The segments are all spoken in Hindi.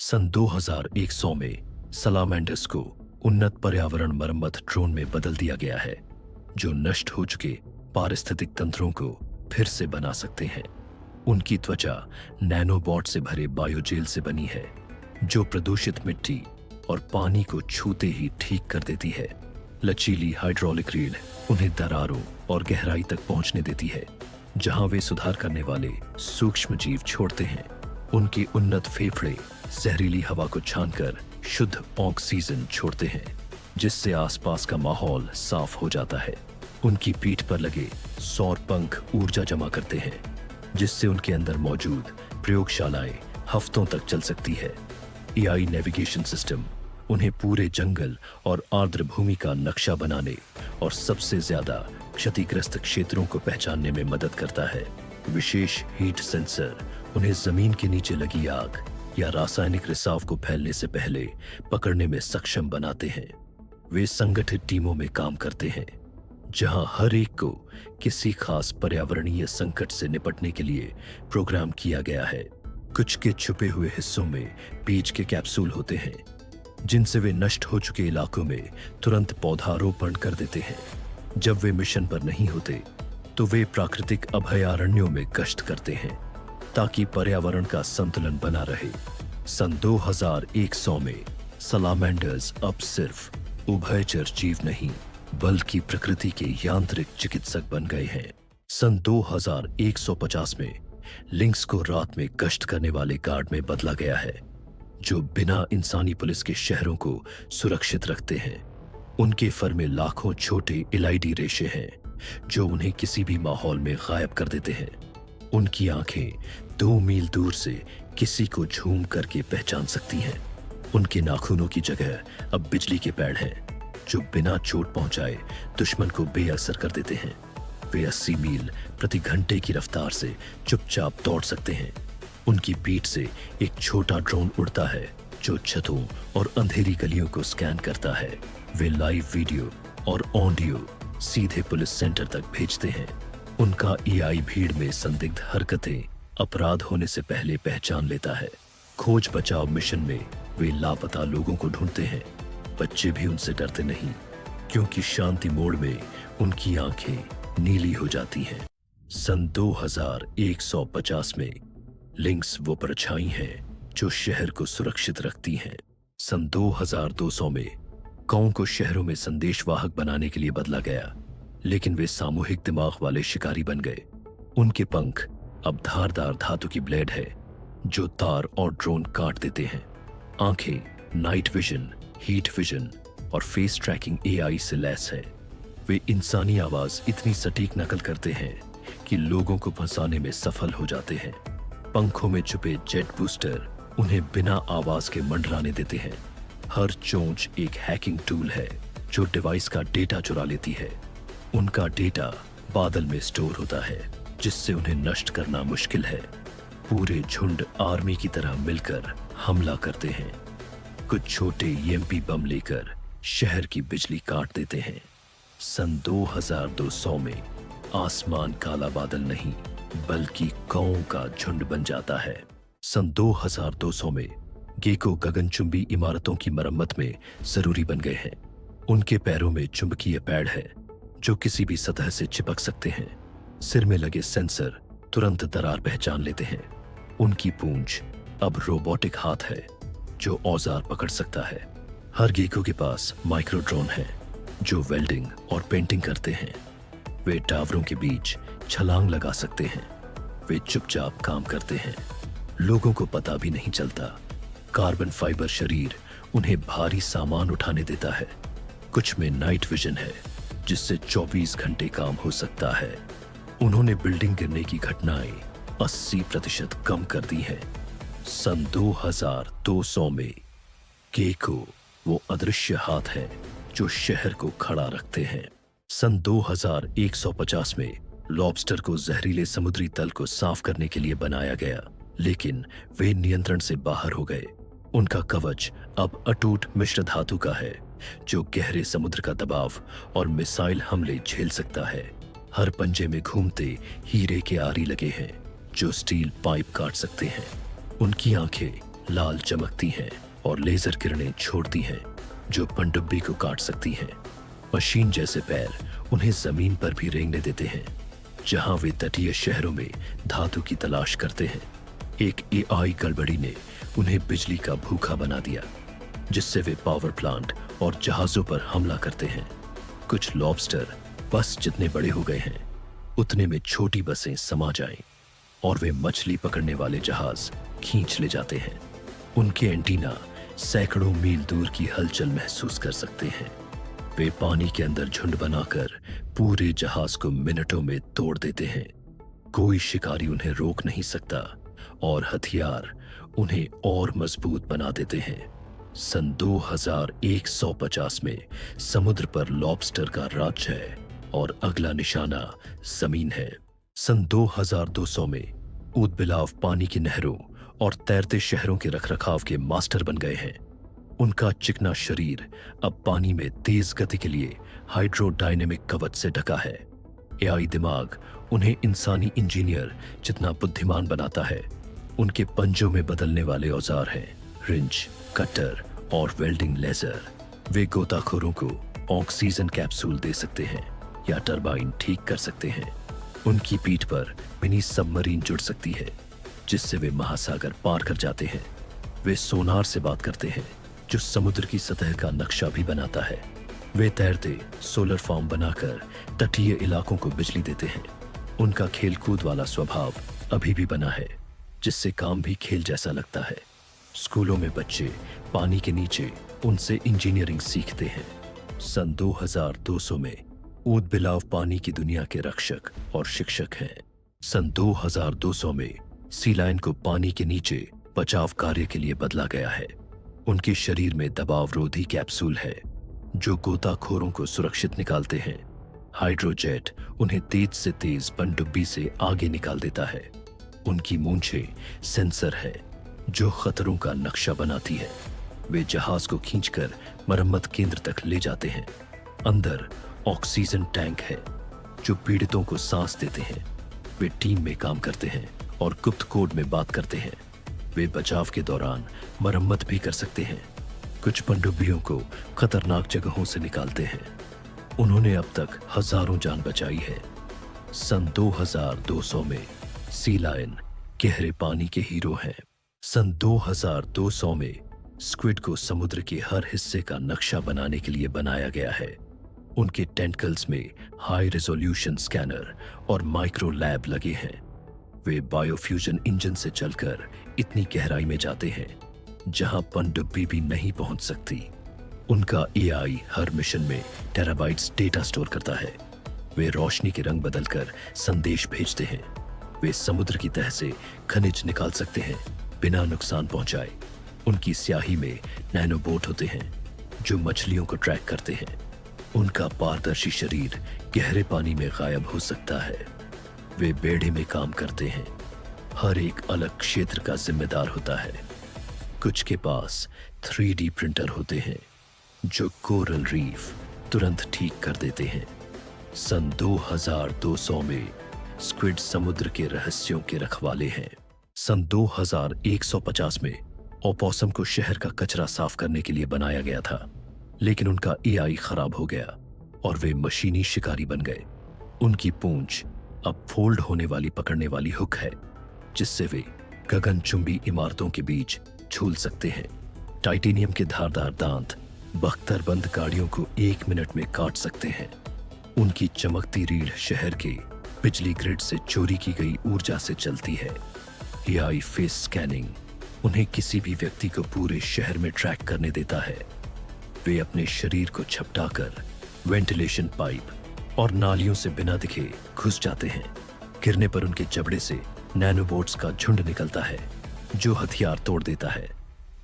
सन 2100 में सलामेंडर्स को उन्नत पर्यावरण मरम्मत ड्रोन में बदल दिया गया है, जो नष्ट हो चुके पारिस्थितिक तंत्रों को फिर से बना सकते हैं। उनकी त्वचा नैनोबॉट से भरे बायोजेल से बनी है, जो प्रदूषित मिट्टी और पानी को छूते ही ठीक कर देती है। लचीली हाइड्रोलिक रीढ़ उन्हें दरारों और गहराई तक पहुंचने देती है, जहां वे सुधार करने वाले सूक्ष्म जीव छोड़ते हैं। उनके उन्नत फेफड़े जहरीली हवा को छानकर शुद्ध ऑक्सीजन छोड़ते हैं, जिससे आसपास का माहौल साफ हो जाता है। उनकी पीठ पर लगे सौर पंख ऊर्जा जमा करते हैं, जिससे उनके अंदर मौजूद प्रयोगशालाएं हफ्तों तक चल सकती है। एआई नेविगेशन सिस्टम उन्हें पूरे जंगल और आर्द्र भूमि का नक्शा बनाने और सबसे ज्यादा क्षतिग्रस्त क्षेत्रों को पहचानने में मदद करता है। विशेष हीट सेंसर उन्हें जमीन के नीचे लगी आग या रासायनिक रिसाव को फैलने से पहले पकड़ने में सक्षम बनाते हैं। वे संगठित टीमों में काम करते हैं, जहां हर एक को किसी खास पर्यावरणीय संकट से निपटने के लिए प्रोग्राम किया गया है। कुछ के छुपे हुए हिस्सों में बीज के कैप्सूल होते हैं, जिनसे वे नष्ट हो चुके इलाकों में तुरंत पौधारोपण कर देते हैं। जब वे मिशन पर नहीं होते, तो वे प्राकृतिक अभयारण्यों में गश्त करते हैं, ताकि पर्यावरण का संतुलन बना रहे। सन 2100 में सलामेंडर्स अब सिर्फ उभयचर जीव नहीं, बल्कि प्रकृति के यांत्रिक चिकित्सक बन गए हैं। सन 2150 में लिंक्स को रात में गश्त करने वाले गार्ड में बदला गया है, जो बिना इंसानी पुलिस के शहरों को सुरक्षित रखते हैं। उनके फर में लाखों छोटे इलाइडी रेशे हैं, जो उन्हें किसी भी माहौल में गायब कर देते हैं। उनकी आंखें 2 मील दूर से किसी को झूम करके पहचान सकती हैं। उनके नाखूनों की जगह अब बिजली के पैड हैं, जो बिना चोट पहुंचाए दुश्मन को बेअसर कर देते हैं। वे 80 मील प्रति घंटे की रफ्तार से चुपचाप दौड़ सकते हैं। उनकी पीठ से एक छोटा ड्रोन उड़ता है, जो छतों और अंधेरी गलियों को स्कैन करता है। वे लाइव वीडियो और ऑडियो सीधे पुलिस सेंटर तक भेजते हैं। उनका एआई भीड़ में संदिग्ध हरकतें अपराध होने से पहले पहचान लेता है। खोज बचाव मिशन में वे लापता लोगों को ढूंढते हैं। बच्चे भी उनसे डरते नहीं, क्योंकि शांति मोड में उनकी आंखें नीली हो जाती हैं। सन 2150 में लिंक्स वो परछाई हैं जो शहर को सुरक्षित रखती हैं। सन 2200 में कौओं को शहरों में संदेशवाहक बनाने के लिए बदला गया, लेकिन वे सामूहिक दिमाग वाले शिकारी बन गए। उनके पंख अब धारदार धातु की ब्लेड है, जो तार और ड्रोन काट देते हैं। आंखें नाइट विजन, हीट विजन और फेस ट्रैकिंग एआई से लैस है। वे इंसानी आवाज इतनी सटीक नकल करते हैं कि लोगों को फंसाने में सफल हो जाते हैं। पंखों में छुपे जेट बूस्टर उन्हें बिना आवाज के मंडराने देते हैं। हर चोंच एक हैकिंग टूल है, जो डिवाइस का डेटा चुरा लेती है। उनका डेटा बादल में स्टोर होता है, जिससे उन्हें नष्ट करना मुश्किल है। पूरे झुंड आर्मी की तरह मिलकर हमला करते हैं। कुछ छोटे ईएमपी बम लेकर शहर की बिजली काट देते हैं। सन 2200 में आसमान काला बादल नहीं, बल्कि कौओं का झुंड बन जाता है। सन 2200 में गेको गगनचुंबी इमारतों की मरम्मत में जरूरी बन गए हैं। उनके पैरों में चुंबकीय पैड है, जो किसी भी सतह से चिपक सकते हैं। सिर में लगे सेंसर तुरंत दरार पहचान लेते हैं। उनकी पूंछ अब रोबोटिक हाथ है, जो औजार पकड़ सकता है। हर गेको के पास माइक्रो ड्रोन है, जो वेल्डिंग और पेंटिंग करते हैं। वे टावरों के बीच छलांग लगा सकते हैं। वे चुपचाप काम करते हैं, लोगों को पता भी नहीं चलता। कार्बन फाइबर शरीर उन्हें भारी सामान उठाने देता है। कुछ में नाइट विजन है, जिससे 24 घंटे काम हो सकता है। उन्होंने बिल्डिंग गिरने की घटनाएं 80% कम कर दी हैं। सन 2200 में गेको वो अदृश्य हाथ है, जो शहर को खड़ा रखते हैं। सन 2150 में लॉबस्टर को जहरीले समुद्री तल को साफ करने के लिए बनाया गया, लेकिन वे नियंत्रण से बाहर हो गए। उनका कवच अब अटूट मिश्र धातु का है, जो गहरे समुद्र का दबाव और मिसाइल हमले झेल सकता है। हर पंजे में घूमते हीरे के आरी लगे हैं, जो स्टील पाइप काट सकते हैं। उनकी आंखें लाल चमकती हैं और लेजर किरणें छोड़ती हैं जो पनडुब्बी को काट सकती हैं। मशीन जैसे पैर उन्हें जमीन पर भी रेंगने देते हैं जहां वे तटीय शहरों में धातु की तलाश करते हैं। एक एआई गड़बड़ी ने उन्हें बिजली का भूखा बना दिया जिससे वे पावर प्लांट और जहाजों पर हमला करते हैं। कुछ लॉबस्टर बस जितने बड़े हो गए हैं उतने में छोटी बसें समा जाएं और वे मछली पकड़ने वाले जहाज खींच ले जाते हैं। उनके एंटीना सैकड़ों मील दूर की हलचल महसूस कर सकते हैं। वे पानी के अंदर झुंड बनाकर पूरे जहाज को मिनटों में तोड़ देते हैं। कोई शिकारी उन्हें रोक नहीं सकता और हथियार उन्हें और मजबूत बना देते हैं। सन 2150 में समुद्र पर लॉबस्टर का राज है और अगला निशाना जमीन है। सन 2200 में ऊदबिलाव पानी की नहरों और तैरते शहरों के रखरखाव के मास्टर बन गए हैं। उनका चिकना शरीर अब पानी में तेज गति के लिए हाइड्रोडायनेमिक कवच से ढका है। एआई दिमाग उन्हें इंसानी इंजीनियर जितना बुद्धिमान बनाता है। उनके पंजों में बदलने वाले औजार हैं रिंच, कटर और वेल्डिंग लेजर। वे गोताखोरों को ऑक्सीजन कैप्सूल दे सकते हैं या टरबाइन ठीक कर सकते हैं। उनकी पीठ पर मिनी सबमरीन जुड़ सकती है जिससे वे महासागर पार कर जाते हैं। वे सोनार से बात करते हैं जो समुद्र की सतह का नक्शा भी बनाता है। वे तैरते सोलर फार्म बनाकर तटीय इलाकों को बिजली देते हैं। उनका खेलकूद वाला स्वभाव अभी भी बना है जिससे काम भी खेल जैसा लगता है। स्कूलों में बच्चे पानी के नीचे उनसे इंजीनियरिंग सीखते हैं। सन 2200 में ऊदबिलाव पानी की दुनिया के रक्षक और शिक्षक हैं। सन 2200 में सी लायन को पानी के नीचे बचाव कार्य के लिए बदला गया है। उनके शरीर में दबाव रोधी कैप्सूल है जो गोताखोरों को सुरक्षित निकालते हैं। हाइड्रोजेट उन्हें तेज से तेज पनडुब्बी से आगे निकाल देता है। उनकी मूंछें सेंसर है जो खतरों का नक्शा बनाती है। वे जहाज को खींचकर मरम्मत केंद्र तक ले जाते हैं। अंदर ऑक्सीजन टैंक है जो पीड़ितों को सांस देते हैं। वे टीम में काम करते हैं और गुप्त कोड में बात करते हैं। वे बचाव के दौरान मरम्मत भी कर सकते हैं। कुछ पनडुब्बियों को खतरनाक जगहों से निकालते हैं। उन्होंने अब तक हजारों जान बचाई है। सन 2200 में सी लायन गहरे पानी के हीरो हैं। सन 2200 में स्क्विड को समुद्र के हर हिस्से का नक्शा बनाने के लिए बनाया गया है। उनके टेंटकल्स में हाई रेजोल्यूशन स्कैनर और माइक्रो लैब लगे हैं। वे बायोफ्यूजन इंजन से चलकर इतनी गहराई में जाते हैं जहां पनडुब्बी भी नहीं पहुंच सकती। उनका एआई हर मिशन में टेराबाइट्स डेटा स्टोर करता है। वे रोशनी के रंग बदलकर संदेश भेजते हैं। वे समुद्र की तह से खनिज निकाल सकते हैं बिना नुकसान पहुंचाए। उनकी स्याही में नैनोबोट होते हैं जो मछलियों को ट्रैक करते हैं। उनका पारदर्शी शरीर गहरे पानी में गायब हो सकता है। वे बेड़े में काम करते हैं। हर एक अलग क्षेत्र का जिम्मेदार होता है। कुछ के पास 3D प्रिंटर होते हैं जो कोरल रीफ तुरंत ठीक कर देते हैं। सन 2200 में स्क्विड समुद्र के रहस्यों के रखवाले हैं। सन 2150 में ओपोसम को शहर का कचरा साफ करने के लिए बनाया गया था, लेकिन उनका एआई खराब हो गया और वे मशीनी शिकारी बन गए। उनकी पूंछ अब फोल्ड होने वाली पकड़ने वाली हुक है जिससे वे गगनचुंबी इमारतों के बीच झूल सकते हैं। टाइटेनियम के धारदार दांत बख्तरबंद गाड़ियों को 1 मिनट में काट सकते हैं। उनकी चमकती रीढ़ शहर के बिजली ग्रिड से चोरी की गई ऊर्जा से चलती है। एआई फेस स्कैनिंग उन्हें किसी भी व्यक्ति को पूरे शहर में ट्रैक करने देता है। वे अपने शरीर को झपटाकर वेंटिलेशन पाइप और नालियों से बिना दिखे घुस जाते हैं। गिरने पर उनके जबड़े से नैनोबोट्स का झुंड निकलता है जो हथियार तोड़ देता है।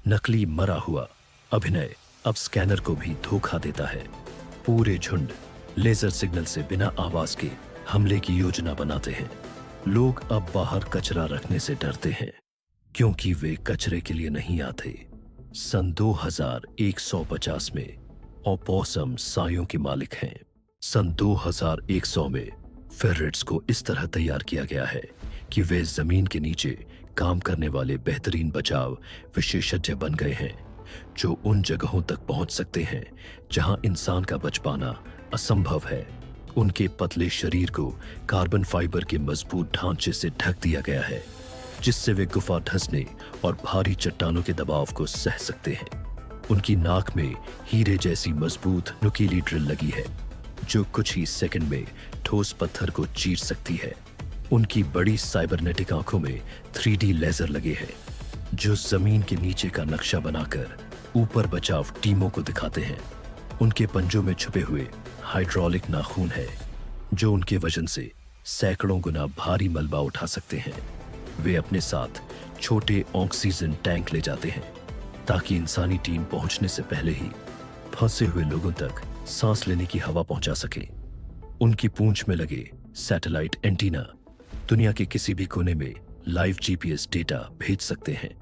नकली मरा हुआ अभिनय अब स्कैनर को भी धोखा देता है। पूरे झुंड लेजर सिग्नल से बिना आवाज के हमले की योजना बनाते हैं। लोग अब बाहर कचरा रखने से डरते हैं क्योंकि वे कचरे के लिए नहीं आते। सन 2150 में ओपोसम सायों के मालिक हैं। सन 2100 में फेरेट्स को इस तरह तैयार किया गया है कि वे जमीन के नीचे काम करने वाले बेहतरीन बचाव विशेषज्ञ बन गए हैं, जो उन जगहों तक पहुंच सकते हैं जहां इंसान का बच पाना असंभव है। उनके पतले शरीर को कार्बन फाइबर के मजबूत ढांचे से ढक दिया गया है, जिससे वे गुफा धंसने और भारी चट्टानों के दबाव को सह सकते हैं। उनकी नाक में हीरे जैसी मजबूत नुकीली ड्रिल लगी है, जो कुछ ही सेकंड में ठोस पत्थर को चीर सकती है। उनकी बड़ी साइबरनेटिक आंखों में 3D लेजर लगे हैं, जो जमीन के नीचे का नक्शा बनाकर ऊपर बचाव टीमों को दिखाते हैं। उनके पंजों में छुपे हुए हाइड्रोलिक नाखून है, जो उनके वजन से सैकड़ों गुना भारी मलबा उठा सकते हैं। वे अपने साथ छोटे ऑक्सीजन टैंक ले जाते हैं, ताकि इंसानी टीम पहुंचने से पहले ही फंसे हुए लोगों तक सांस लेने की हवा पहुंचा सके। उनकी पूंछ में लगे सैटेलाइट एंटीना दुनिया के किसी भी कोने में लाइव GPS डेटा भेज सकते हैं।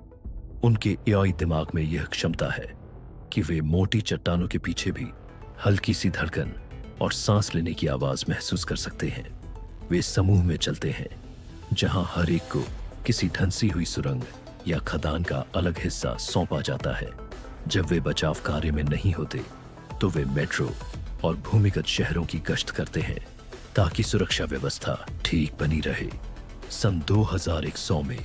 उनके AI दिमाग में यह क्षमता है कि वे मोटी चट्टानों के पीछे भी हल्की सी धड़कन और सांस लेने की आवाज महसूस कर सकते हैं। वे समूह में चलते हैं, जहां हर एक को किसी धंसी हुई सुरंग या खदान का अलग हिस्सा सौंपा जाता है। जब वे बचाव कार्य में नहीं होते, तो वे मेट्रो और भूमिगत शहरों की गश्त करते हैं, ताकि सुरक्षा व्यवस्था ठीक बनी रहे। सन 2100 में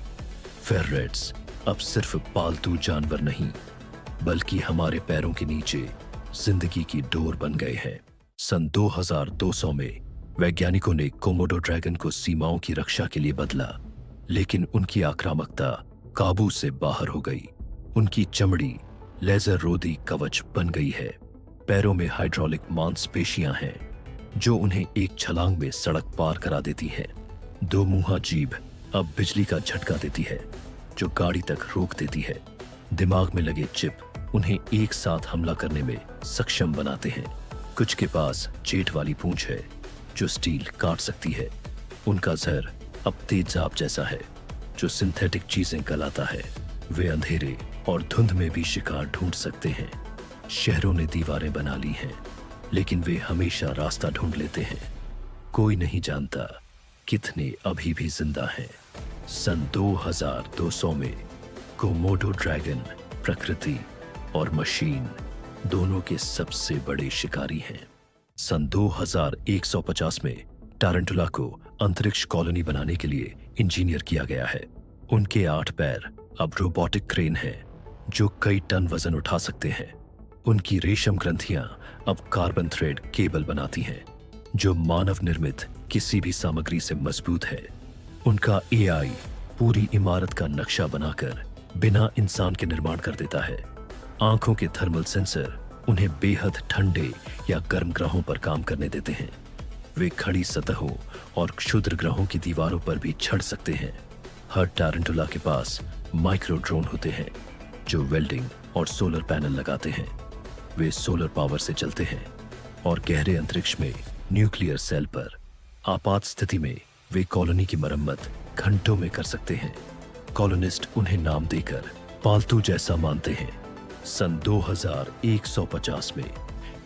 फेररेट्स अब सिर्फ पालतू जानवर नहीं, बल्कि हमारे पैरों के नीचे जिंदगी की डोर बन गए हैं। सन 2200 में वैज्ञानिकों ने कोमोडो ड्रैगन को सीमाओं की रक्षा के लिए बदला, लेकिन उनकी आक्रामकता काबू से बाहर हो गई। उनकी चमड़ी लेजर रोधी कवच बन गई है। पैरों में हाइड्रोलिक मांसपेशियां हैं, जो उन्हें एक छलांग में सड़क पार करा देती हैं। दो मुंहा जीभ अब बिजली का झटका देती है, जो गाड़ी तक रोक देती है। दिमाग में लगे चिप उन्हें एक साथ हमला करने में सक्षम बनाते हैं। कुछ के पास जेट वाली पूंछ है, जो स्टील काट सकती है। उनका जहर अब तेजाब जैसा है, जो सिंथेटिक चीजें गलाता है। वे अंधेरे और धुंध में भी शिकार ढूंढ सकते हैं। शहरों ने दीवारें बना ली हैं, लेकिन वे हमेशा रास्ता ढूंढ लेते हैं। कोई नहीं जानता कितने अभी भी जिंदा हैं। सन 2200 में कोमोडो ड्रैगन प्रकृति और मशीन दोनों के सबसे बड़े शिकारी हैं। सन 2150 में टारंटुला को अंतरिक्ष कॉलोनी बनाने के लिए इंजीनियर किया गया है। उनके 8 पैर अब रोबोटिक क्रेन है, जो कई टन वजन उठा सकते हैं। उनकी रेशम ग्रंथियां अब कार्बन थ्रेड केबल बनाती हैं, जो मानव निर्मित किसी भी सामग्री से मजबूत है। उनका AI पूरी इमारत का नक्शा बनाकर बिना इंसान के निर्माण कर देता है। आंखों के थर्मल सेंसर उन्हें बेहद ठंडे या गर्म ग्रहों पर काम करने देते हैं। वे खड़ी सतहों और क्षुद्र ग्रहों की दीवारों पर भी चढ़ सकते हैं। हर टारंटुला के पास माइक्रो ड्रोन होते हैं, जो वेल्डिंग और सोलर पैनल लगाते हैं। वे सोलर पावर से चलते हैं और गहरे अंतरिक्ष में न्यूक्लियर सेल पर आपात स्थिति में वे कॉलोनी की मरम्मत घंटों में कर सकते हैं। कॉलोनिस्ट उन्हें नाम देकर पालतू जैसा मानते हैं। सन 2150 में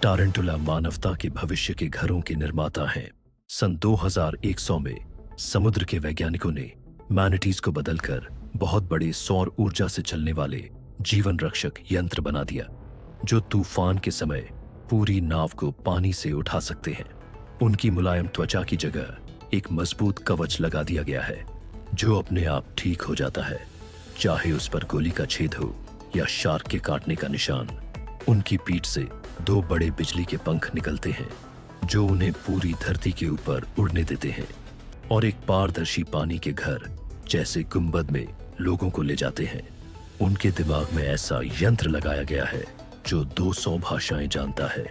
टारंटुला मानवता के भविष्य के घरों के निर्माता हैं। सन 2100 में समुद्र के वैज्ञानिकों ने मैनाटीज को बदलकर बहुत बड़े सौर ऊर्जा से चलने वाले जीवन रक्षक यंत्र बना दिया, जो तूफान के समय पूरी नाव को पानी से उठा सकते हैं। उनकी मुलायम त्वचा की जगह एक मजबूत कवच लगा दिया गया है, जो अपने आप ठीक हो जाता है, चाहे उस पर गोली का छेद हो या शार्क के काटने का निशान। उनकी पीठ से 2 बड़े बिजली के पंख निकलते हैं, जो उन्हें पूरी धरती के ऊपर उड़ने देते हैं और एक पारदर्शी पानी के घर जैसे गुंबद में लोगों को ले जाते हैं। उनके दिमाग में ऐसा यंत्र लगाया गया है, जो 200 भाषाएं जानता है,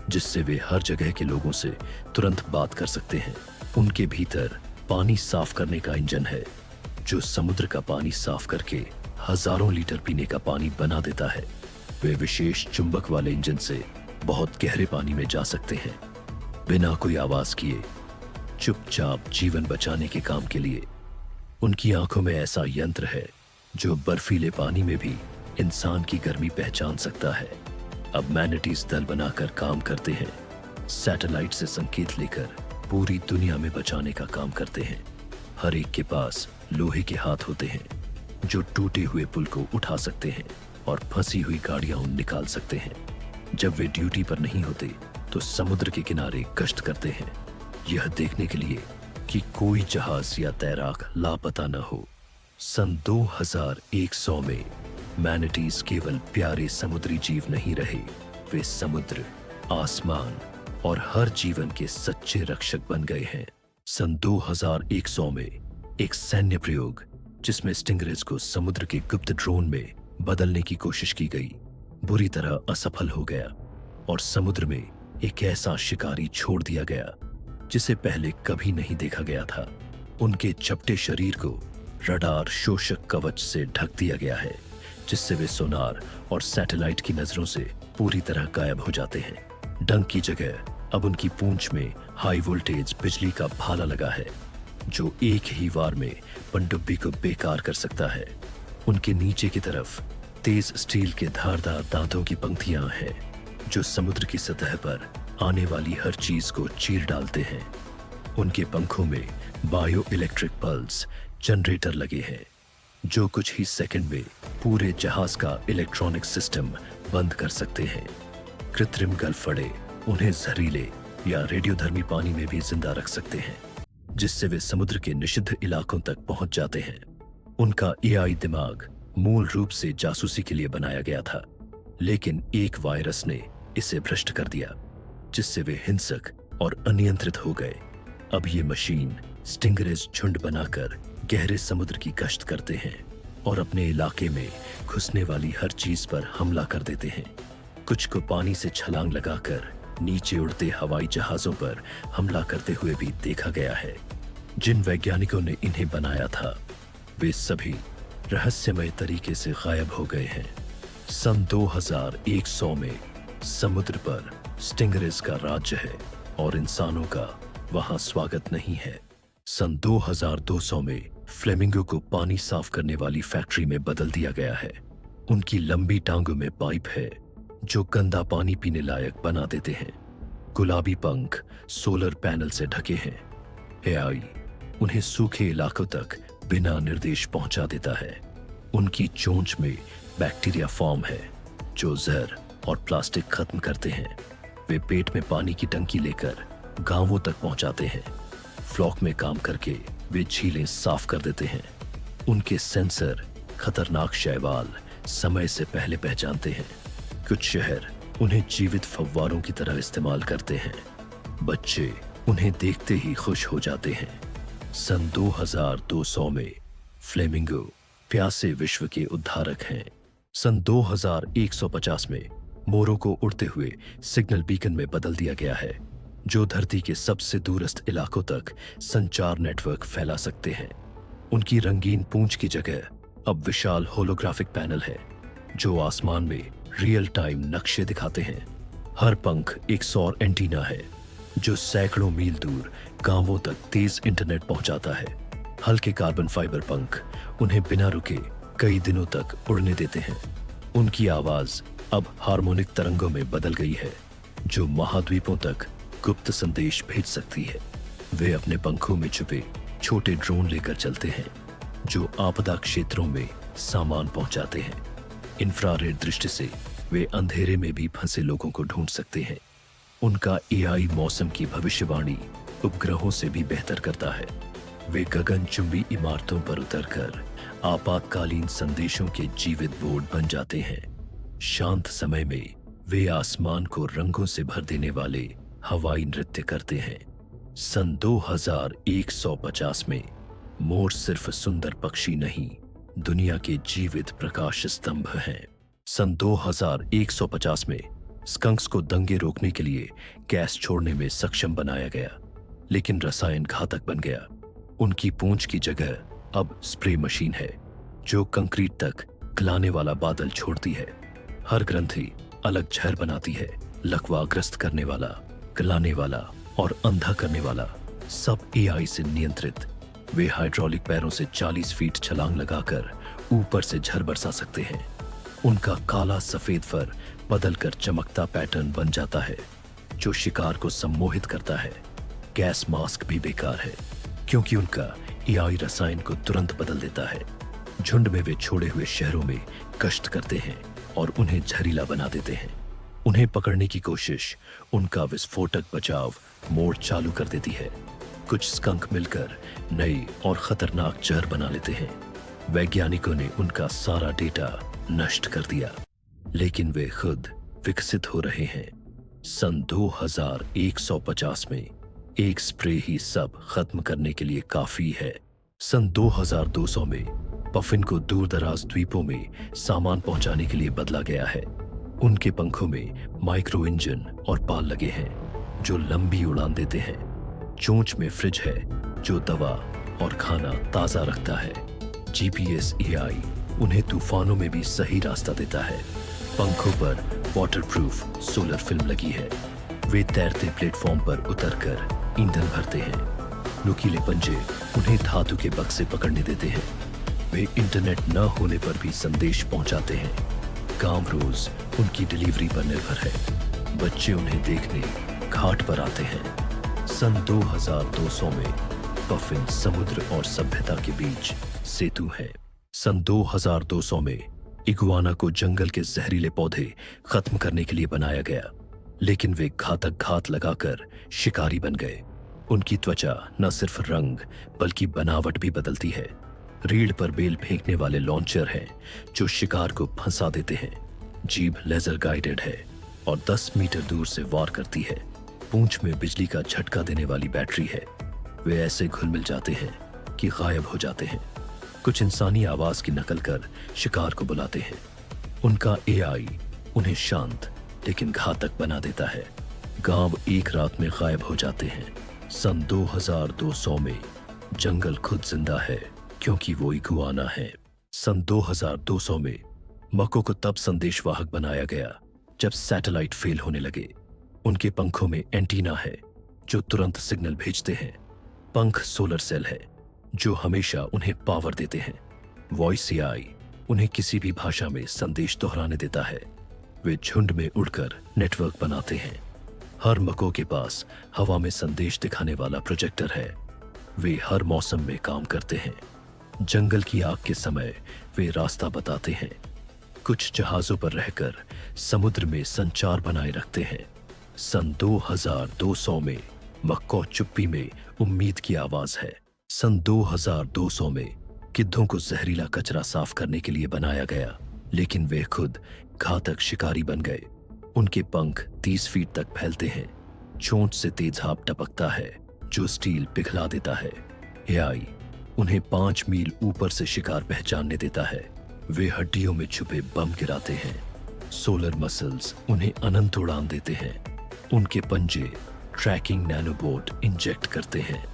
जिससे वे हर जगह के लोगों से तुरंत बात कर सकते हैं। उनके भीतर पानी साफ करने का इंजन है, जो समुद्र का पानी साफ करके हजारों लीटर पीने का पानी बना देता है। वे विशेष चुंबक वाले इंजन से बहुत गहरे पानी में जा सकते हैं, बिना कोई आवाज किए, चुपचाप जीवन बचाने के काम के लिए। उनकी आंखों में ऐसा यंत्र है, जो बर्फीले पानी में भी इंसान की गर्मी पहचान सकता है। अब मैनाटीज दल बनाकर काम करते हैं, सैटेलाइट से संकेत लेकर पूरी दुनिया में बचाने का काम करते हैं। हर एक के पास लोहे के हाथ होते हैं, जो टूटे हुए पुल को उठा सकते हैं और फंसी हुई गाड़ियां निकाल सकते हैं। जब वे ड्यूटी पर नहीं होते तो समुद्र के किनारे गश्त करते हैं, यह देखने के लिए कि कोई जहाज या तैराक लापता न हो। सन 2100 में मैनेटीज केवल प्यारे समुद्री जीव नहीं रहे, वे समुद्र, आसमान और हर जीवन के सच्चे रक्षक बन गए हैं। सन 2100 में एक सैन्य प्रयोग जिसमें स्टिंगरेज को समुद्र के गुप्त ड्रोन में बदलने की कोशिश की गई, बुरी तरह असफल हो गया और समुद्र में एक ऐसा शिकारी छोड़ दिया गया जिसे पहले कभी नहीं देखा गया था। उनके चपटे शरीर को रडार शोषक कवच से ढक दिया गया है, जिससे वे सोनार और सैटेलाइट की नजरों से पूरी तरह गायब हो जाते हैं। डंक की जगह अब उनकी पूंछ में हाई वोल्टेज बिजली का भाला लगा है, जो एक ही वार में पनडुब्बी को बेकार कर सकता है। उनके नीचे की तरफ तेज स्टील के धारदार दांतों की पंक्तियां हैं, जो समुद्र की सतह पर आने वाली हर चीज को चीर डालते हैं। उनके पंखों में बायो इलेक्ट्रिक पल्स जनरेटर लगे हैं, जो कुछ ही सेकंड में पूरे जहाज का इलेक्ट्रॉनिक सिस्टम बंद कर सकते हैं। कृत्रिम गलफड़े उन्हें जहरीले या रेडियोधर्मी पानी में भी जिंदा रख सकते हैं, जिससे वे समुद्र के निषिद्ध इलाकों तक पहुंच जाते हैं। उनका एआई दिमाग मूल रूप से जासूसी के लिए बनाया गया था, लेकिन एक वायरस ने इसे भ्रष्ट कर दिया, जिससे वे हिंसक और अनियंत्रित हो गए। अब ये मशीन स्टिंगरेज झुंड बनाकर गहरे समुद्र की गश्त करते हैं और अपने इलाके में घुसने वाली हर चीज पर हमला कर देते हैं। कुछ को पानी से छलांग लगाकर नीचे उड़ते हवाई जहाजों पर हमला करते हुए भी देखा गया है। जिन वैज्ञानिकों ने इन्हें बनाया था, वे सभी रहस्यमय तरीके से गायब हो गए हैं। सन 2100 में समुद्र पर स्टिंगरेज का राज्य है और इंसानों का वहां स्वागत नहीं है। सन 2200 में फ्लेमिंगो को पानी साफ करने वाली फैक्ट्री में बदल दिया गया है। उनकी लंबी टांगों में पाइप है जो गंदा पानी पीने लायक बना देते हैं। गुलाबी पंख सोलर पैनल से ढके हैं। एआई उन्हें सूखे इलाकों तक बिना निर्देश पहुंचा देता है। उनकी चोंच में बैक्टीरिया फॉर्म है जो जहर और प्लास्टिक खत्म करते हैं। वे पेट में पानी की टंकी लेकर गांवों तक पहुंचाते हैं। फ्लॉक में काम करके वे झीलें साफ कर देते हैं। उनके सेंसर खतरनाक शैवाल समय से पहले पहचानते हैं। कुछ शहर उन्हें जीवित फव्वारों की तरह इस्तेमाल करते हैं। बच्चे उन्हें देखते ही खुश हो जाते हैं। सन 2200 में फ्लेमिंगो प्यासे विश्व के उद्धारक हैं। सन 2150 में मोरों को उड़ते हुए सिग्नल बीकन में बदल दिया गया है, जो धरती के सबसे दूरस्थ इलाकों तक संचार नेटवर्क फैला सकते हैं। उनकी रंगीन पूंछ की जगह अब विशाल होलोग्राफिक पैनल है, जो आसमान में रियल टाइम नक्शे दिखाते हैं। हर पंख एक सौर एंटीना है जो सैकड़ों मील दूर गांवों तक तेज इंटरनेट पहुंचाता है। हल्के कार्बन फाइबर पंख उन्हें बिना रुके कई दिनों तक उड़ने देते हैं। उनकी आवाज अब हार्मोनिक तरंगों में बदल गई है, जो महाद्वीपों तक गुप्त संदेश भेज सकती है। वे अपने पंखों में छुपे छोटे ड्रोन लेकर चलते हैं, जो आपदा क्षेत्रों में सामान पहुंचाते हैं। इंफ्रारेड दृष्टि से वे अंधेरे में भी फंसे लोगों को ढूंढ सकते हैं। उनका एआई मौसम की भविष्यवाणी उपग्रहों से भी बेहतर करता है। वे गगनचुंबी इमारतों पर उतरकर आपातकालीन संदेशों के जीवित बोर्ड बन जाते हैं। शांत समय में वे आसमान को रंगों से भर देने वाले हवाई नृत्य करते हैं। सन 2150 में मोर सिर्फ सुंदर पक्षी नहीं, दुनिया के जीवित प्रकाश स्तंभ हैं। सन 2150 में स्कंक्स को दंगे रोकने के लिए गैस छोड़ने में सक्षम बनाया गया, लेकिन रसायन घातक बन गया। उनकी पूंछ की जगह अब स्प्रे मशीन है, जो कंक्रीट तक गलाने वाला बादल छोड़ती है। हर ग्रंथि अलग जहर बनाती है। लकवाग्रस्त करने वाला, गलाने वाला और अंधा करने वाला, सब एआई से नियंत्रित। वे हाइड्रोलिक पैरों से 40 फीट छलांग लगाकर ऊपर से झर बरसा सकते हैं। उनका काला सफेद फर बदलकर चमकता पैटर्न बन जाता है, जो शिकार को सम्मोहित करता है। गैस मास्क भी बेकार है, क्योंकि उनका एआई रसायन को तुरंत बदल देता है। झुंड में वे छोड़े हुए शहरों में गश्त करते हैं और उन्हें जहरीला बना देते हैं। उन्हें पकड़ने की कोशिश उनका विस्फोटक बचाव मोड़ चालू कर देती है। कुछ स्कंक मिलकर नई और खतरनाक जहर बना लेते हैं। वैज्ञानिकों ने उनका सारा डेटा नष्ट कर दिया, लेकिन वे खुद विकसित हो रहे हैं। सन 2150 में एक स्प्रे ही सब खत्म करने के लिए काफी है। सन 2200 में पफिन को दूर दराज द्वीपों में सामान पहुंचाने के लिए बदला गया है। उनके पंखों में माइक्रो इंजन और बाल लगे हैं जो लंबी उड़ान देते हैं। चोंच में फ्रिज है जो दवा और खाना ताजा रखता है। जीपीएस एआई उन्हें तूफानों में भी सही रास्ता देता है। पंखों पर वाटरप्रूफ सोलर फिल्म लगी है। वे तैरते प्लेटफॉर्म पर उतरकर ईंधन भरते हैं। नुकीले पंजे उन्हें धातु के बक्से पकड़ने देते हैं। वे इंटरनेट न होने पर भी संदेश पहुंचाते हैं। गांव रोज उनकी डिलीवरी पर निर्भर है। बच्चे उन्हें देखने घाट पर आते हैं। सन 2200 में पफिन समुद्र और सभ्यता के बीच सेतु है। सन 2200 में इगुआना को जंगल के जहरीले पौधे खत्म करने के लिए बनाया गया, लेकिन वे घातक घात लगाकर शिकारी बन गए। उनकी त्वचा न सिर्फ रंग बल्कि बनावट भी बदलती है। रीढ़ पर बेल फेंकने वाले लॉन्चर हैं जो शिकार को फंसा देते हैं। जीभ लेजर गाइडेड है और 10 मीटर दूर से वार करती है। पूंछ में बिजली का झटका देने वाली बैटरी है। वे ऐसे घुल मिल जाते हैं कि गायब हो जाते हैं। कुछ इंसानी आवाज की नकल कर शिकार को बुलाते हैं। उनका एआई उन्हें शांत लेकिन घातक बना देता है। गांव एक रात में गायब हो जाते हैं। सन 2200 में जंगल खुद जिंदा है क्योंकि वो इगुआना है। सन 2200 में मको को तब संदेशवाहक बनाया गया जब सैटेलाइट फेल होने लगे। उनके पंखों में एंटीना है जो तुरंत सिग्नल भेजते हैं। पंख सोलर सेल है जो हमेशा उन्हें पावर देते हैं। वॉइस एआई उन्हें किसी भी भाषा में संदेश दोहराने देता है। वे झुंड में उड़कर नेटवर्क बनाते हैं। हर मको के पास हवा में संदेश दिखाने वाला प्रोजेक्टर है। वे हर मौसम में काम करते हैं। जंगल की आग के समय वे रास्ता बताते हैं। कुछ जहाजों पर रहकर समुद्र में संचार बनाए रखते हैं। सन 2200 में मक्को चुप्पी में उम्मीद की आवाज है। सन 2200 में गिद्धों को जहरीला कचरा साफ करने के लिए बनाया गया, लेकिन वे खुद घातक शिकारी बन गए। उनके पंख 30 फीट तक फैलते हैं। चोंच से तेज भाप टपकता है जो स्टील पिघला देता है। एआई उन्हें 5 मील ऊपर से शिकार पहचानने देता है। वे हड्डियों में छुपे बम गिराते हैं। सोलर मसल्स उन्हें अनंत उड़ान देते हैं। उनके पंजे ट्रैकिंग नैनोबोट इंजेक्ट करते हैं।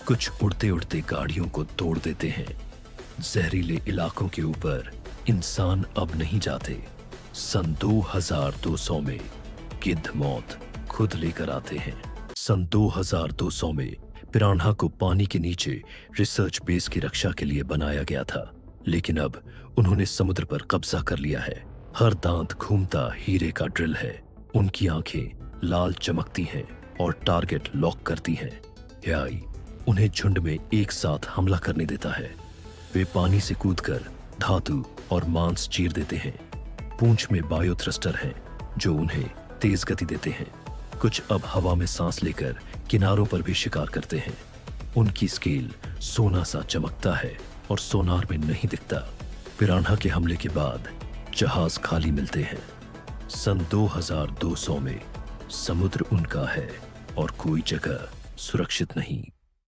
कुछ उड़ते उड़ते गाड़ियों को तोड़ देते हैं। जहरीले इलाकों के ऊपर इंसान अब नहीं जाते। सन 2200 में गिद्ध मौत खुद लेकर आते हैं। सन 2200 में पिरान्हा को पानी के नीचे रिसर्च बेस की रक्षा के लिए बनाया गया था, लेकिन अब उन्होंने समुद्र पर कब्जा कर लिया है। हर दांत घूमता हीरे का ड्रिल है। उनकी आंखें लाल चमकती हैं और टारगेट लॉक करती हैं। एआई उन्हें झुंड में एक साथ हमला करने देता है। वे पानी से कूदकर धातु और मांस चीर देते हैं। पूंछ में बायो थ्रस्टर हैं जो उन्हें तेज गति देते हैं। कुछ अब हवा में सांस लेकर किनारों पर भी शिकार करते हैं। उनकी स्केल सोना सा चमकता है और सोनार में नहीं दिखता। पिरान्हा के हमले के बाद जहाज खाली मिलते हैं। सन 2200 में समुद्र उनका है और कोई जगह सुरक्षित नहीं।